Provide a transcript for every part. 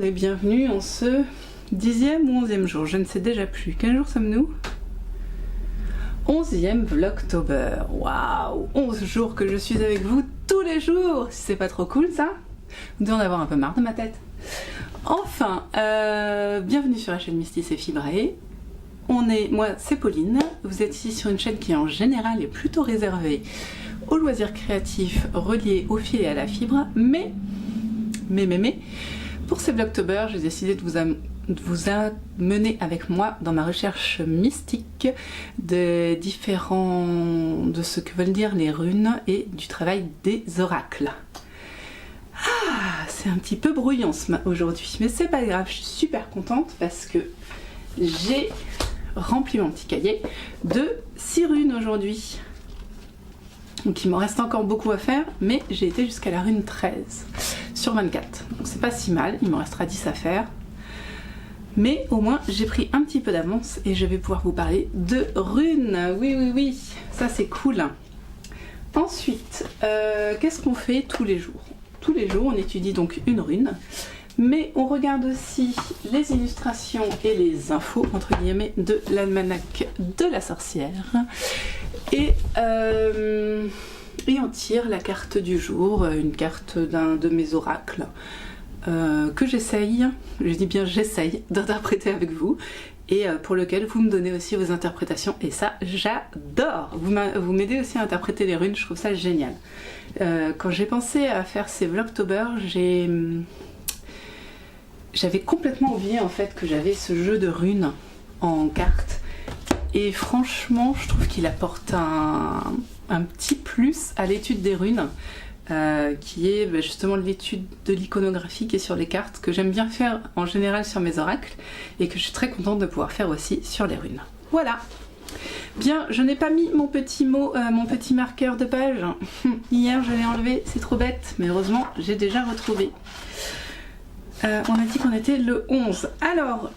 et bienvenue en ce 10e ou 11e jour, je ne sais déjà plus. Quel jour sommes-nous? 11e Vlogtober. Waouh, 11 jours que je suis avec vous tous les jours. C'est pas trop cool ça? Vous devez en avoir un peu marre de ma tête. Enfin, bienvenue sur la chaîne Misty et Fibrae. Moi c'est Pauline, vous êtes ici sur une chaîne qui en général est plutôt réservée aux loisirs créatifs reliés au fil et à la fibre, mais pour ces Vlogtober, j'ai décidé de vous amener avec moi dans ma recherche mystique de ce que veulent dire les runes et du travail des oracles. Ah, c'est un petit peu brouillon aujourd'hui, mais c'est pas grave, je suis super contente parce que j'ai rempli mon petit cahier de 6 runes aujourd'hui. Donc il m'en reste encore beaucoup à faire, mais j'ai été jusqu'à la rune 13 sur 24. Donc c'est pas si mal, il m'en restera 10 à faire. Mais au moins j'ai pris un petit peu d'avance et je vais pouvoir vous parler de runes. Oui, ça c'est cool. Ensuite, qu'est-ce qu'on fait tous les jours? Tous les jours on étudie donc une rune, mais on regarde aussi les illustrations et les infos entre guillemets de l'almanach de la sorcière. Et on tire la carte du jour, une carte d'un de mes oracles que j'essaye, je dis bien j'essaye d'interpréter avec vous et pour lequel vous me donnez aussi vos interprétations et ça j'adore. Vous m'aidez aussi à interpréter les runes, je trouve ça génial. Quand j'ai pensé à faire ces Vlogtober, j'avais complètement oublié en fait que j'avais ce jeu de runes en cartes. Et franchement, je trouve qu'il apporte un petit plus à l'étude des runes, qui est justement l'étude de l'iconographie qui est sur les cartes, que j'aime bien faire en général sur mes oracles, et que je suis très contente de pouvoir faire aussi sur les runes. Voilà. Bien, je n'ai pas mis mon petit marqueur de page. Hier, je l'ai enlevé, c'est trop bête, mais heureusement, j'ai déjà retrouvé. On a dit qu'on était le 11. Alors...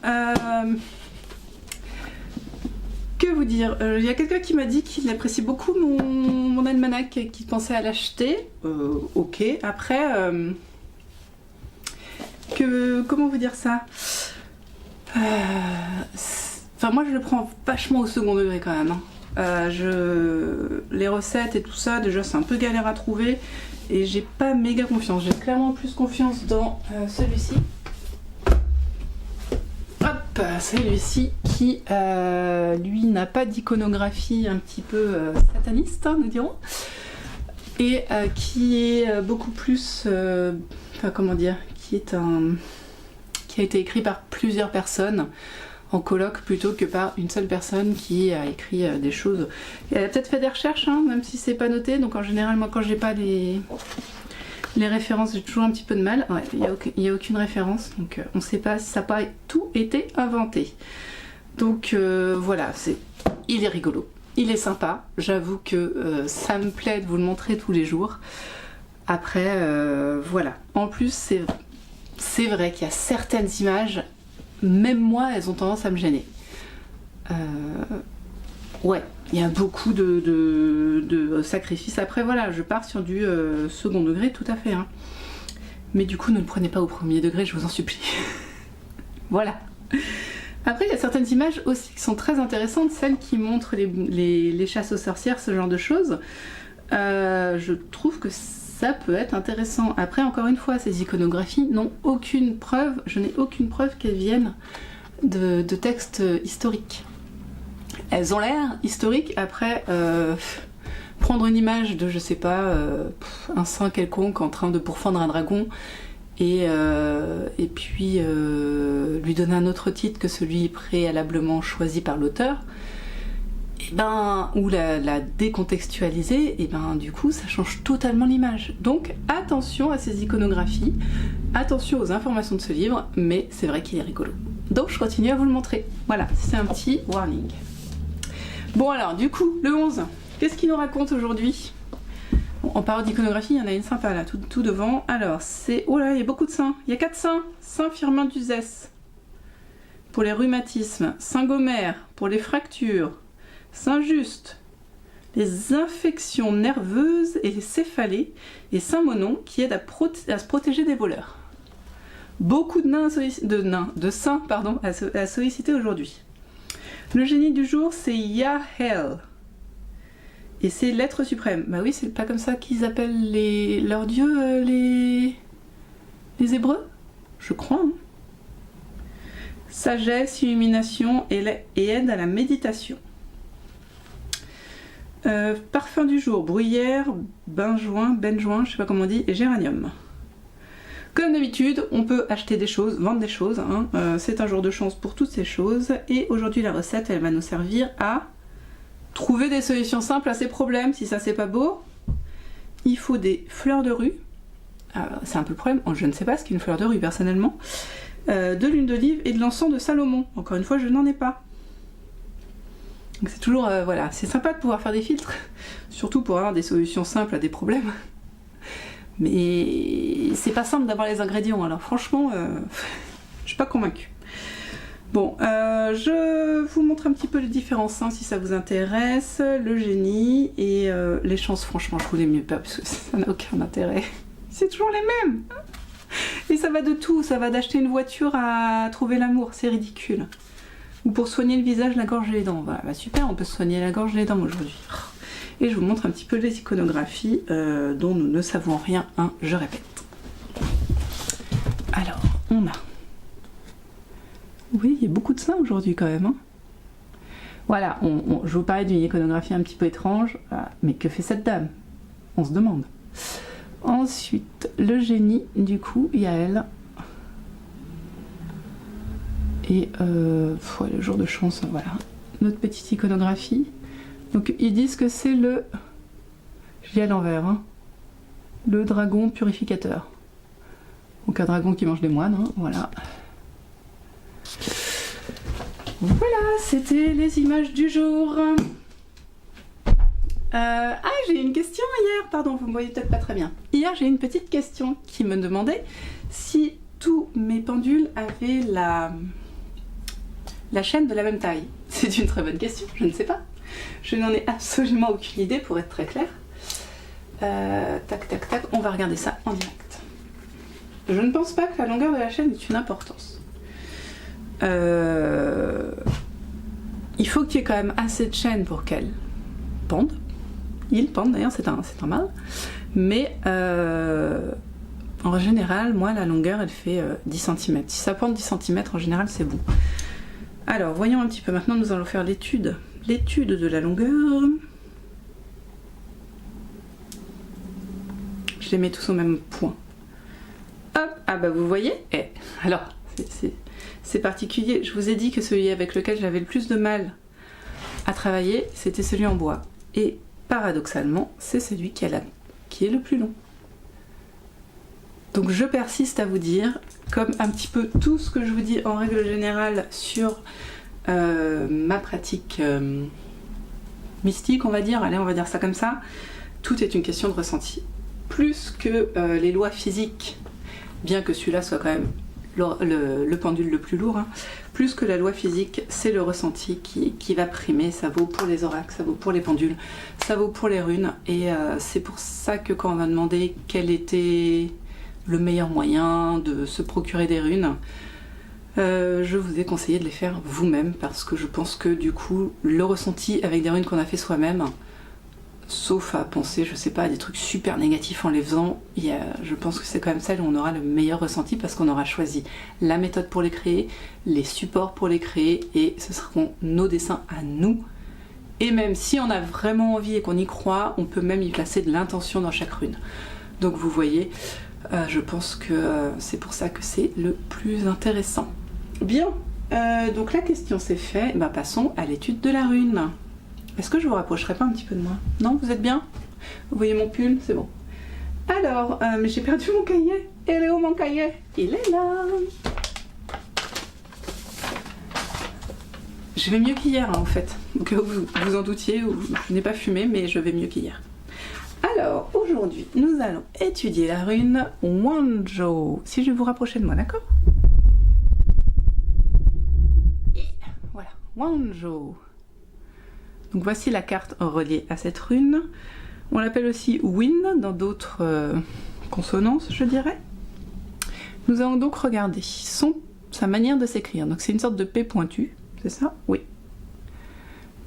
que vous dire, il y a quelqu'un qui m'a dit qu'il apprécie beaucoup mon almanach, qu'il pensait à l'acheter. Ok, après, comment vous dire ça? Enfin, moi je le prends vachement au second degré quand même. Hein. Les recettes et tout ça, déjà c'est un peu galère à trouver et j'ai pas méga confiance. J'ai clairement plus confiance dans celui-ci. Celui-ci qui lui n'a pas d'iconographie un petit peu sataniste, hein, nous dirons, et qui est beaucoup plus, enfin comment dire, qui a été écrit par plusieurs personnes en colloque plutôt que par une seule personne qui a écrit des choses. Elle a peut-être fait des recherches, hein, même si c'est pas noté, donc en général moi quand j'ai pas les références, j'ai toujours un petit peu de mal. Ouais, il n'y a aucune référence, donc on ne sait pas si ça n'a pas tout été inventé. Donc voilà, il est rigolo, il est sympa. J'avoue que ça me plaît de vous le montrer tous les jours. Après, voilà. En plus, c'est vrai qu'il y a certaines images, même moi, elles ont tendance à me gêner. Ouais, il y a beaucoup de sacrifices. Après voilà, je pars sur du second degré tout à fait. Hein. Mais du coup, ne le prenez pas au premier degré, je vous en supplie. Voilà. Après, il y a certaines images aussi qui sont très intéressantes, celles qui montrent les chasses aux sorcières, ce genre de choses. Je trouve que ça peut être intéressant. Après, encore une fois, ces iconographies n'ont aucune preuve, je n'ai aucune preuve qu'elles viennent de textes historiques. Elles ont l'air historiques, après prendre une image de, je sais pas, un saint quelconque en train de pourfendre un dragon et puis lui donner un autre titre que celui préalablement choisi par l'auteur, ou la décontextualiser, et du coup ça change totalement l'image. Donc attention à ces iconographies, attention aux informations de ce livre, mais c'est vrai qu'il est rigolo. Donc je continue à vous le montrer. Voilà, c'est un petit warning. Bon alors, du coup, le 11, qu'est-ce qu'il nous raconte aujourd'hui? En parole d'iconographie, il y en a une sympa là, tout devant. Alors, c'est... Oh là, il y a beaucoup de saints. Il y a 4 saints. Saint Firmin d'Uzès pour les rhumatismes. Saint Gomère pour les fractures. Saint Just, les infections nerveuses et les céphalées. Et Saint Monon qui aide à se protéger des voleurs. Beaucoup de saints pardon, à solliciter aujourd'hui. Le génie du jour, c'est Yahel. Et c'est l'être suprême. Bah oui, c'est pas comme ça qu'ils appellent leurs dieux, les Hébreux, je crois. Hein. Sagesse, illumination et aide à la méditation. Parfum du jour, bruyère, benjoin, je sais pas comment on dit, et géranium. Comme d'habitude, on peut acheter des choses, vendre des choses. Hein. C'est un jour de chance pour toutes ces choses. Et aujourd'hui, la recette, elle va nous servir à trouver des solutions simples à ces problèmes. Si ça, c'est pas beau, il faut des fleurs de rue. C'est un peu le problème. Je ne sais pas ce qu'est une fleur de rue, personnellement. De l'huile d'olive et de l'encens de Salomon. Encore une fois, je n'en ai pas. Donc c'est toujours, voilà, c'est sympa de pouvoir faire des filtres. Surtout pour avoir des solutions simples à des problèmes. Mais c'est pas simple d'avoir les ingrédients, alors franchement, je suis pas convaincue. Bon, je vous montre un petit peu les différents saints si ça vous intéresse, le génie et les chances, franchement, je vous les mets pas parce que ça n'a aucun intérêt. C'est toujours les mêmes. Et ça va de tout, ça va d'acheter une voiture à trouver l'amour, c'est ridicule. Ou pour soigner le visage, la gorge et les dents. Voilà, bah super, on peut soigner la gorge et les dents aujourd'hui. Et je vous montre un petit peu les iconographies dont nous ne savons rien, hein, je répète. Alors, on a... Oui, il y a beaucoup de saints aujourd'hui quand même. Hein. Voilà, je vous parlais d'une iconographie un petit peu étrange. Mais que fait cette dame? On se demande. Ensuite, le génie, du coup, Yael. Et le jour de chance, voilà. Notre petite iconographie. Donc ils disent que c'est le... Je dis à l'envers, hein, le dragon purificateur. Donc un dragon qui mange des moines, hein, voilà. Voilà, c'était les images du jour. J'ai une question hier, pardon, vous me voyez peut-être pas très bien. Hier, j'ai une petite question qui me demandait si tous mes pendules avaient la chaîne de la même taille. C'est une très bonne question, je ne sais pas. Je n'en ai absolument aucune idée pour être très claire. Tac, tac, tac, on va regarder ça en direct. Je ne pense pas que la longueur de la chaîne ait une importance. Il faut qu'il y ait quand même assez de chaîne pour qu'elle pende. Il pend d'ailleurs, c'est un mâle. Mais en général, moi, la longueur, elle fait 10 cm. Si ça pend 10 cm, en général, c'est bon. Alors, voyons un petit peu. Maintenant, nous allons faire l'étude de la longueur. Je les mets tous au même point. Hop, ah bah vous voyez. Alors, c'est particulier. Je vous ai dit que celui avec lequel j'avais le plus de mal à travailler, c'était celui en bois. Et paradoxalement, c'est celui qui est le plus long. Donc je persiste à vous dire, comme un petit peu tout ce que je vous dis en règle générale sur ma pratique mystique, on va dire, allez, on va dire ça comme ça, tout est une question de ressenti. Plus que les lois physiques, bien que celui-là soit quand même le pendule le plus lourd, hein, plus que la loi physique, c'est le ressenti qui va primer. Ça vaut pour les oracles, ça vaut pour les pendules, ça vaut pour les runes, et c'est pour ça que quand on m'a demandé quel était le meilleur moyen de se procurer des runes, je vous ai conseillé de les faire vous-même, parce que je pense que du coup le ressenti avec des runes qu'on a fait soi-même, sauf à penser, je sais pas, à des trucs super négatifs en les faisant, je pense que c'est quand même celle où on aura le meilleur ressenti, parce qu'on aura choisi la méthode pour les créer, les supports pour les créer, et ce seront nos dessins à nous. Et même si on a vraiment envie et qu'on y croit, on peut même y placer de l'intention dans chaque rune. Donc vous voyez, je pense que c'est pour ça que c'est le plus intéressant. Bien, donc la question c'est fait, passons à l'étude de la rune. Est-ce que je vous rapprocherai pas un petit peu de moi? Non, vous êtes bien? Vous voyez mon pull? C'est bon. Alors, mais j'ai perdu mon cahier. Il est où mon cahier? Il est là. Je vais mieux qu'hier, hein, en fait. Donc vous vous en doutiez, je n'ai pas fumé, mais je vais mieux qu'hier. Alors, aujourd'hui, nous allons étudier la rune Wanzhou. Si je vais vous rapprocher de moi, d'accord? Et voilà, Wanzhou. Donc voici la carte reliée à cette rune. On l'appelle aussi Win dans d'autres consonances, je dirais. Nous allons donc regarder sa manière de s'écrire. Donc c'est une sorte de P pointu, c'est ça? Oui.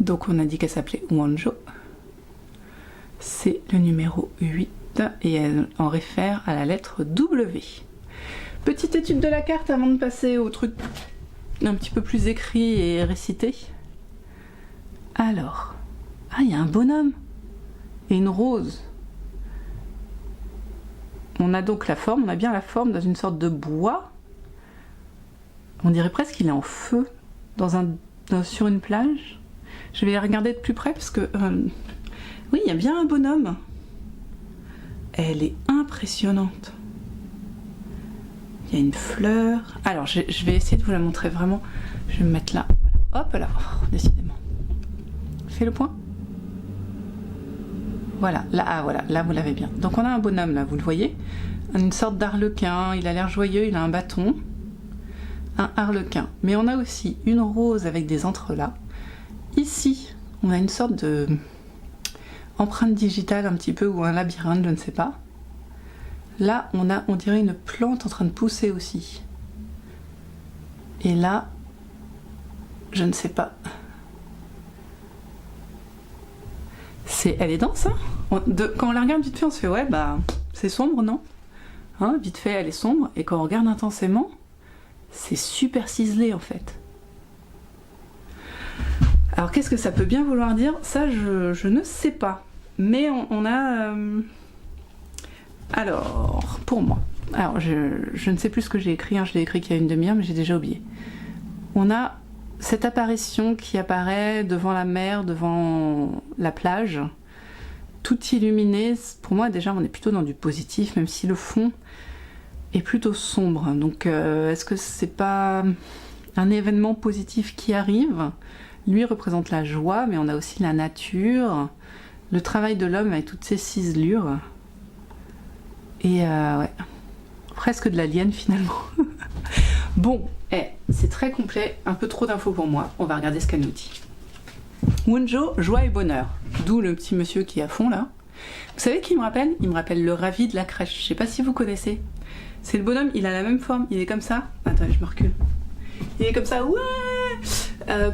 Donc on a dit qu'elle s'appelait Wanjo. C'est le numéro 8 et elle en réfère à la lettre W. Petite étude de la carte avant de passer au truc un petit peu plus écrit et récité. Alors, il y a un bonhomme et une rose. On a donc la forme, on a bien la forme dans une sorte de bois. On dirait presque qu'il est en feu sur une plage. Je vais regarder de plus près parce que... oui, il y a bien un bonhomme. Elle est impressionnante. Il y a une fleur. Alors, je vais essayer de vous la montrer vraiment. Je vais me mettre là. Voilà. Hop là. Oh, décidément. Fais le point. Voilà. Là, voilà. Là, vous l'avez bien. Donc, on a un bonhomme, là. Vous le voyez? Une sorte d'arlequin. Il a l'air joyeux. Il a un bâton. Un harlequin. Mais on a aussi une rose avec des entrelacs. Ici, on a une sorte de empreinte digitale un petit peu ou un labyrinthe, je ne sais pas. Là, on dirait une plante en train de pousser aussi. Et là, je ne sais pas. Elle est dense, hein? Quand on la regarde vite fait, on se fait, ouais, bah, c'est sombre, non? Hein, vite fait, elle est sombre. Et quand on regarde intensément, c'est super ciselé, en fait. Alors, qu'est-ce que ça peut bien vouloir dire? Ça, je ne sais pas. Mais on a... Alors, pour moi, je ne sais plus ce que j'ai écrit, hein, je l'ai écrit qu'il y a une demi-heure, mais j'ai déjà oublié. On a cette apparition qui apparaît devant la mer, devant la plage, tout illuminé. Pour moi, déjà, on est plutôt dans du positif, même si le fond est plutôt sombre. Donc, est-ce que c'est pas un événement positif qui arrive? Lui représente la joie, mais on a aussi la nature, le travail de l'homme avec toutes ces ciselures. Et ouais, presque de l'alien finalement. Bon, c'est très complet, un peu trop d'infos pour moi. On va regarder ce qu'elle nous dit. Wanjo, joie et bonheur. D'où le petit monsieur qui est à fond là. Vous savez qui me rappelle? Il me rappelle le Ravi de la crèche. Je sais pas si vous connaissez. C'est le bonhomme, il a la même forme. Il est comme ça. Attends, je me recule. Il est comme ça, ouais,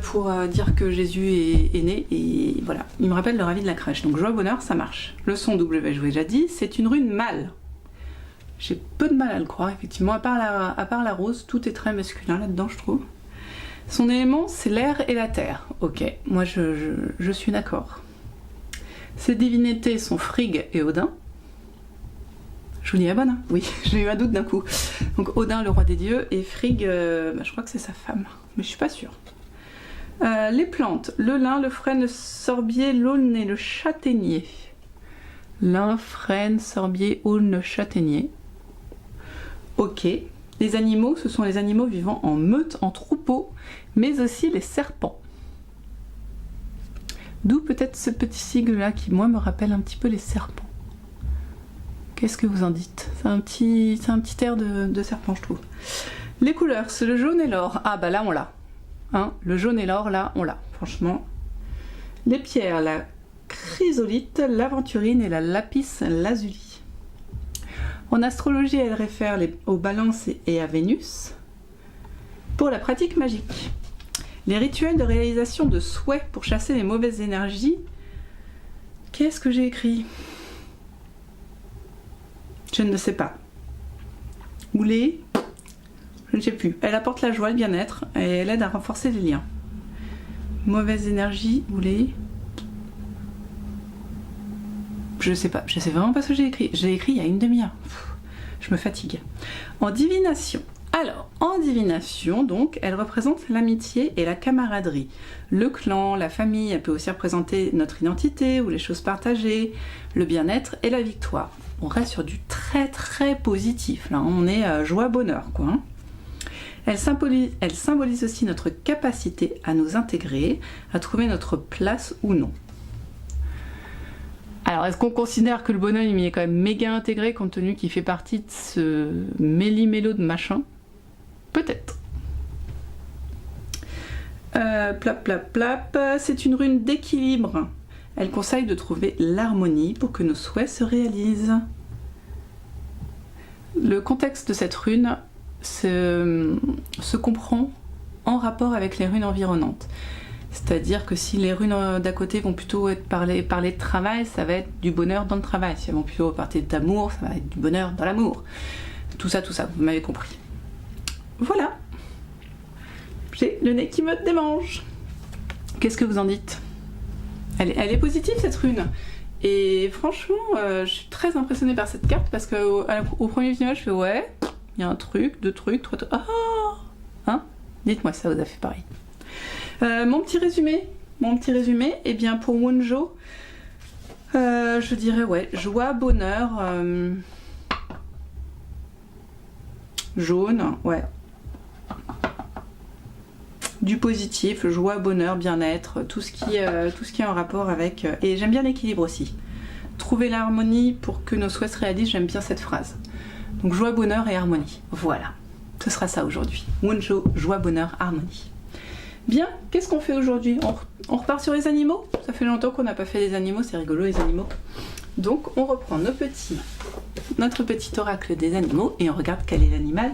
pour dire que Jésus est né. Et voilà, il me rappelle le Ravi de la crèche. Donc joie, bonheur, ça marche. Le son W, je vous l'ai déjà dit, c'est une rune mâle. J'ai peu de mal à le croire, effectivement, à part la rose, tout est très masculin là-dedans, je trouve. Son élément, c'est l'air et la terre. Ok, moi je suis d'accord. Ses divinités sont Frigg et Odin. Je vous dis la bonne, hein? Oui, j'ai eu un doute d'un coup. Donc Odin, le roi des dieux, et Frigg, je crois que c'est sa femme, mais je suis pas sûre. Les plantes, le lin, le frêne, le sorbier, l'aulne et le châtaignier. Lin, frêne, sorbier, aulne, châtaignier. Ok. Les animaux, ce sont les animaux vivant en meute, en troupeau, mais aussi les serpents. D'où peut-être ce petit sigle-là qui, moi, me rappelle un petit peu les serpents. Qu'est-ce que vous en dites? C'est un petit air de serpent, je trouve. Les couleurs, c'est le jaune et l'or. Ah bah là, on l'a. Hein, le jaune et l'or, là, on l'a. Franchement. Les pierres, la chrysolite, l'aventurine et la lapis lazuli. En astrologie, elle réfère aux balances et à Vénus. Pour la pratique magique, les rituels de réalisation de souhaits pour chasser les mauvaises énergies. Qu'est-ce que j'ai écrit? Je ne sais pas. Oulé, je ne sais plus. Elle apporte la joie, le bien-être et elle aide à renforcer les liens. Mauvaise énergie, oulé. Je sais pas, je sais vraiment pas ce que j'ai écrit. J'ai écrit il y a une demi-heure. Je me fatigue. En divination. Alors, en divination, donc, elle représente l'amitié et la camaraderie. Le clan, la famille, elle peut aussi représenter notre identité ou les choses partagées, le bien-être et la victoire. On reste sur du très très positif. Là, on est joie, bonheur, quoi. Hein. Elle symbolise aussi notre capacité à nous intégrer, à trouver notre place ou non. Alors, est-ce qu'on considère que le bonhomme il est quand même méga intégré compte tenu qu'il fait partie de ce méli-mélo de machin? Peut-être. Plap, plap, plap. C'est une rune d'équilibre. Elle conseille de trouver l'harmonie pour que nos souhaits se réalisent. Le contexte de cette rune, se comprend en rapport avec les runes environnantes. C'est-à-dire que si les runes d'à côté vont plutôt parler de travail, ça va être du bonheur dans le travail. Si elles vont plutôt parler d'amour, ça va être du bonheur dans l'amour. Tout ça, vous m'avez compris. Voilà. J'ai le nez qui me démange. Qu'est-ce que vous en dites ? Elle est positive cette rune. Et franchement, je suis très impressionnée par cette carte parce qu'au premier visionnage, je fais ouais, il y a un truc, deux trucs, trois trucs. Ah, hein ? Dites-moi si ça vous a fait pareil. Mon petit résumé, eh bien pour Wonjo, je dirais ouais, joie, bonheur, jaune, ouais. Du positif, joie, bonheur, bien-être, tout ce qui est en rapport avec... et j'aime bien l'équilibre aussi. Trouver l'harmonie pour que nos souhaits se réalisent, j'aime bien cette phrase. Donc joie, bonheur et harmonie. Voilà, ce sera ça aujourd'hui. Wonjo, joie, bonheur, harmonie. Bien, qu'est-ce qu'on fait aujourd'hui ? On repart sur les animaux ? Ça fait longtemps qu'on n'a pas fait les animaux, c'est rigolo les animaux. Donc on reprend notre petit oracle des animaux et on regarde quel est l'animal.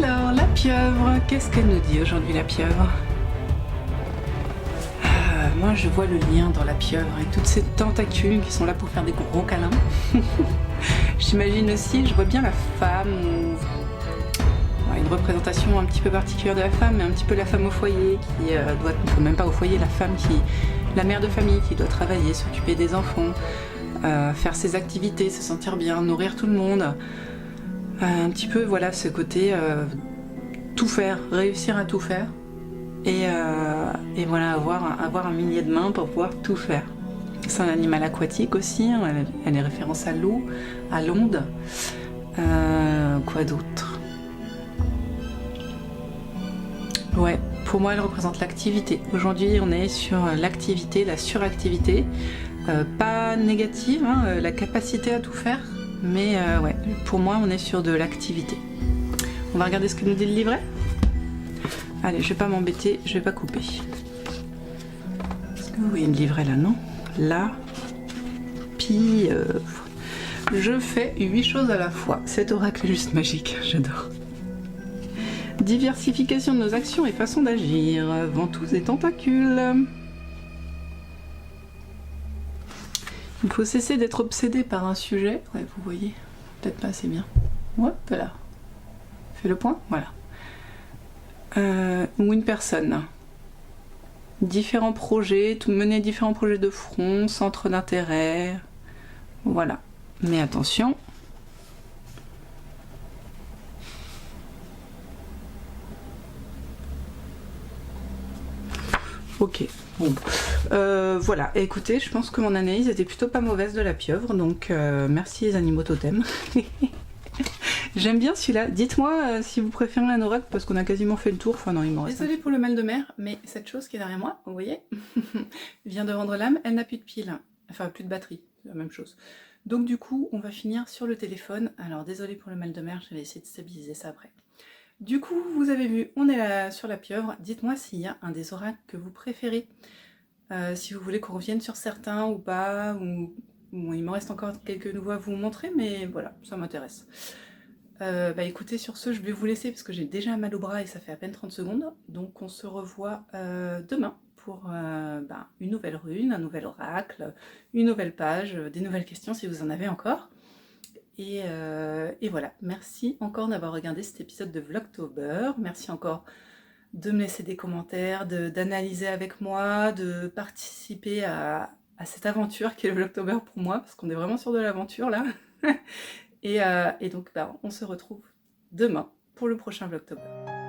Alors, la pieuvre, qu'est-ce qu'elle nous dit aujourd'hui, la pieuvre ? Moi, je vois le lien dans la pieuvre et toutes ces tentacules qui sont là pour faire des gros câlins. J'imagine aussi, je vois bien la femme, une représentation un petit peu particulière de la femme, mais un petit peu la femme au foyer qui doit, même pas au foyer, la mère de famille qui doit travailler, s'occuper des enfants, faire ses activités, se sentir bien, nourrir tout le monde. Un petit peu, voilà, ce côté tout faire, réussir à tout faire et voilà, avoir un millier de mains pour pouvoir tout faire. C'est un animal aquatique aussi, hein, elle est référence à l'eau, à l'onde. Quoi d'autre ? Ouais, pour moi elle représente l'activité. Aujourd'hui on est sur l'activité, la suractivité, pas négative, hein, la capacité à tout faire. Mais ouais, pour moi, on est sur de l'activité. On va regarder ce que nous dit le livret. Allez, je vais pas m'embêter, je vais pas couper. Est-ce que vous voyez le livret là, non ? La pieuvre. Je fais 8 choses à la fois. Cet oracle est juste magique, j'adore. Diversification de nos actions et façons d'agir. Ventouses et tentacules. Il faut cesser d'être obsédé par un sujet. Ouais, vous voyez, peut-être pas assez bien. Hop là. Fais le point, voilà. Ou une personne. Différents projets, mener différents projets de front, centre d'intérêt. Voilà. Mais attention. Ok, bon. Voilà, écoutez, je pense que mon analyse était plutôt pas mauvaise de la pieuvre, donc merci les animaux totems. J'aime bien celui-là. Dites-moi si vous préférez un oracle, parce qu'on a quasiment fait le tour. Enfin non, il m'en reste. Désolée pour le mal de mer, mais cette chose qui est derrière moi, vous voyez, vient de rendre l'âme, elle n'a plus de pile, enfin plus de batterie, c'est la même chose. Donc du coup, on va finir sur le téléphone. Alors désolée pour le mal de mer, je vais essayer de stabiliser ça après. Du coup, vous avez vu, on est là sur la pieuvre. Dites-moi s'il y a un des oracles que vous préférez. Si vous voulez qu'on revienne sur certains ou pas. Ou... Bon, il me reste encore quelques nouveaux à vous montrer, mais voilà, ça m'intéresse. Bah écoutez, sur ce, je vais vous laisser parce que j'ai déjà mal au bras et ça fait à peine 30 secondes. Donc on se revoit demain pour une nouvelle rune, un nouvel oracle, une nouvelle page, des nouvelles questions si vous en avez encore. Et voilà, merci encore d'avoir regardé cet épisode de Vlogtober. Merci encore de me laisser des commentaires, d'analyser avec moi, de participer à cette aventure qui est le Vlogtober pour moi, parce qu'on est vraiment sur de l'aventure là. Et donc on se retrouve demain pour le prochain Vlogtober.